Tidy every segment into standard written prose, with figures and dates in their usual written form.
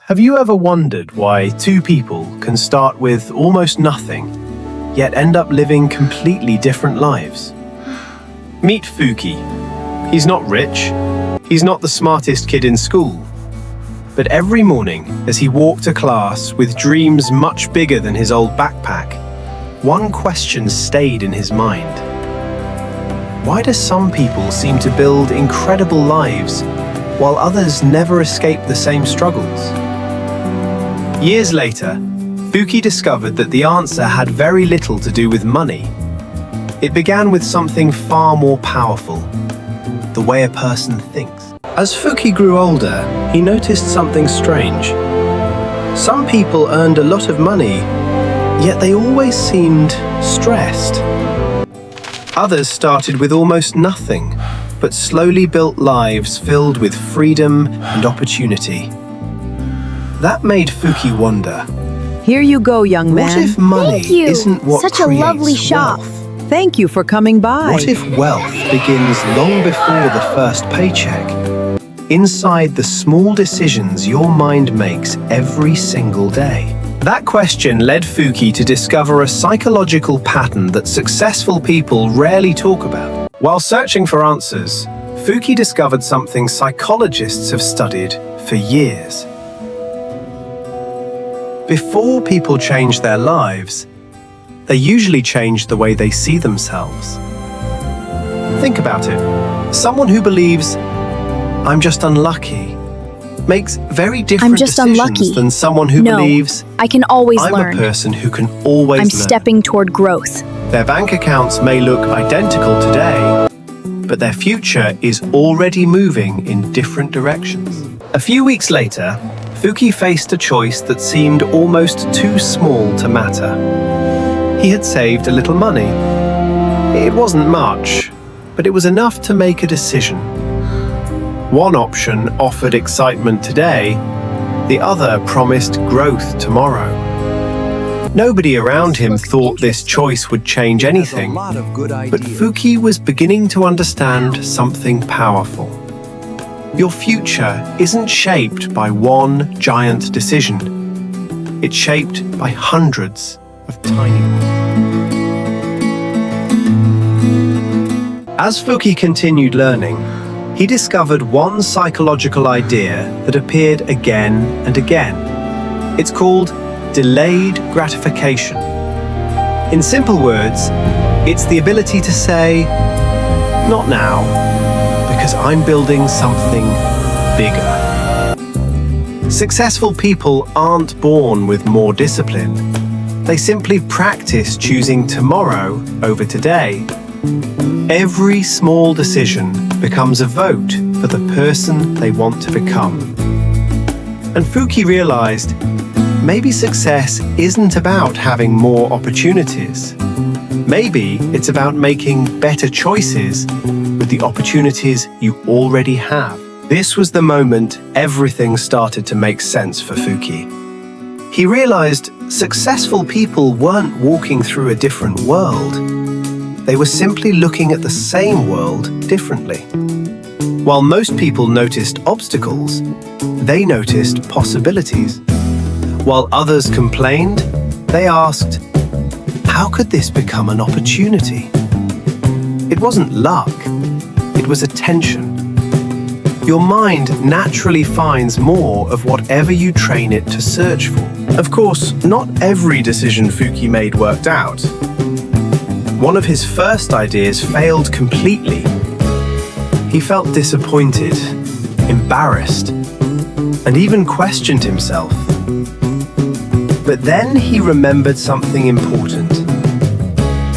Have you ever wondered why two people can start with almost nothing, yet end up living completely different lives? Meet Fooki. He's not rich, he's not the smartest kid in school, but every morning as he walked to class with dreams much bigger than his old backpack, one question stayed in his mind. Why do some people seem to build incredible lives while others never escape the same struggles? Years later, Fooki discovered that the answer had very little to do with money. It began with something far more powerful: the way a person thinks. As Fooki grew older, he noticed something strange. Some people earned a lot of money, yet they always seemed stressed. Others started with almost nothing, but slowly built lives filled with freedom and opportunity. That made Fooki wonder, Here you go, young man. what if money Thank you. isn't what Such a creates lovely shop. wealth? Thank you for coming by. What if wealth begins long before the first paycheck? Inside the small decisions your mind makes every single day. That question led Fooki to discover a psychological pattern that successful people rarely talk about. While searching for answers, Fooki discovered something psychologists have studied for years. Before people change their lives, they usually change the way they see themselves. Think about it. Someone who believes, "I'm just unlucky," makes very different just decisions unlucky. than someone who No, believes, I can always "I'm learn. a person who can always I'm learn." stepping toward growth. Their bank accounts may look identical today, but their future is already moving in different directions. A few weeks later, Fooki faced a choice that seemed almost too small to matter. He had saved a little money. It wasn't much, but it was enough to make a decision. One option offered excitement today, the other promised growth tomorrow. Nobody around him thought this choice would change anything, but Fooki was beginning to understand something powerful. Your future isn't shaped by one giant decision. It's shaped by hundreds of tiny ones. As Fooki continued learning, he discovered one psychological idea that appeared again and again. It's called delayed gratification. In simple words, it's the ability to say, "Not now, because I'm building something bigger." Successful people aren't born with more discipline. They simply practice choosing tomorrow over today. Every small decision becomes a vote for the person they want to become. And Fooki realized, maybe success isn't about having more opportunities. Maybe it's about making better choices with the opportunities you already have. This was the moment everything started to make sense for Fooki. He realized successful people weren't walking through a different world. They were simply looking at the same world differently. While most people noticed obstacles, they noticed possibilities. While others complained, they asked, how could this become an opportunity? It wasn't luck, it was attention. Your mind naturally finds more of whatever you train it to search for. Of course, not every decision Fooki made worked out. One of his first ideas failed completely. He felt disappointed, embarrassed, and even questioned himself. But then he remembered something important.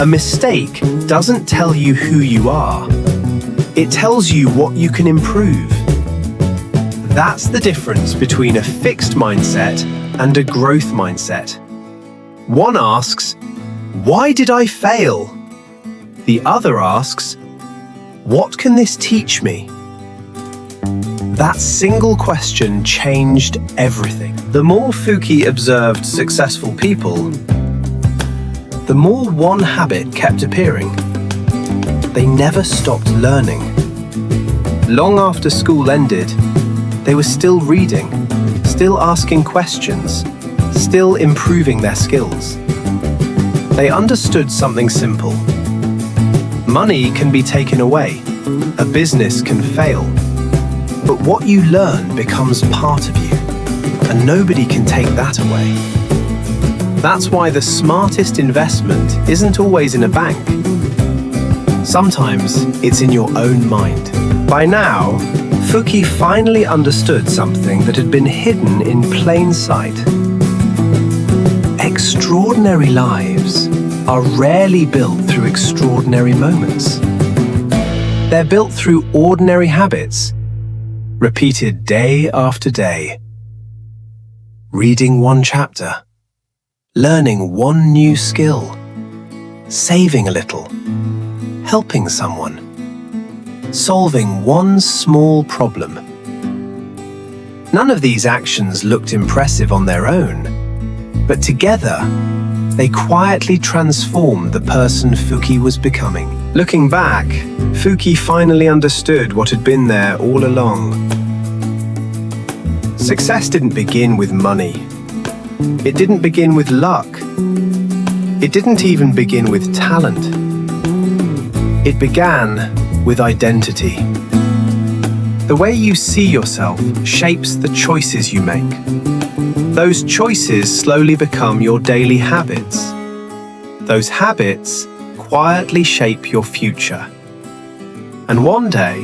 A mistake doesn't tell you who you are. It tells you what you can improve. That's the difference between a fixed mindset and a growth mindset. One asks, why did I fail? The other asks, what can this teach me? That single question changed everything. The more Fooki observed successful people, the more one habit kept appearing. They never stopped learning. Long after school ended, they were still reading, still asking questions, still improving their skills. They understood something simple. Money can be taken away, a business can fail, but what you learn becomes part of you, and nobody can take that away. That's why the smartest investment isn't always in a bank. Sometimes it's in your own mind. By now, Fooki finally understood something that had been hidden in plain sight. Extraordinary lives are rarely built through extraordinary moments. They're built through ordinary habits, repeated day after day. Reading one chapter, learning one new skill, saving a little, helping someone, solving one small problem. None of these actions looked impressive on their own, but together, they quietly transformed the person Fooki was becoming. Looking back, Fooki finally understood what had been there all along. Success didn't begin with money. It didn't begin with luck. It didn't even begin with talent. It began with identity. The way you see yourself shapes the choices you make. Those choices slowly become your daily habits. Those habits quietly shape your future. And one day,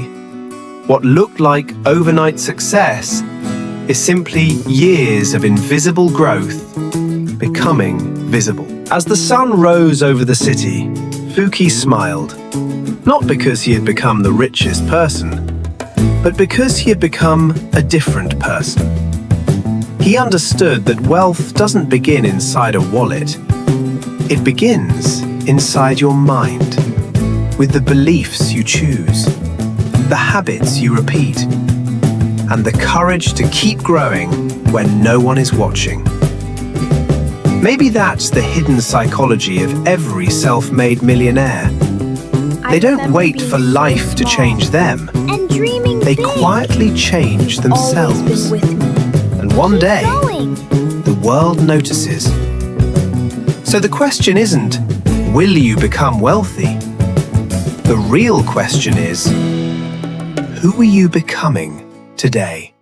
what looked like overnight success is simply years of invisible growth becoming visible. As the sun rose over the city, Fooki smiled, not because he had become the richest person, but because he had become a different person. He understood that wealth doesn't begin inside a wallet. It begins inside your mind, with the beliefs you choose, the habits you repeat, and the courage to keep growing when no one is watching. Maybe that's the hidden psychology of every self-made millionaire. They don't wait for life to change them. And dreaming They big. quietly change themselves. Always been with me. And one day, Going. the world notices. So the question isn't, will you become wealthy? The real question is, who are you becoming today?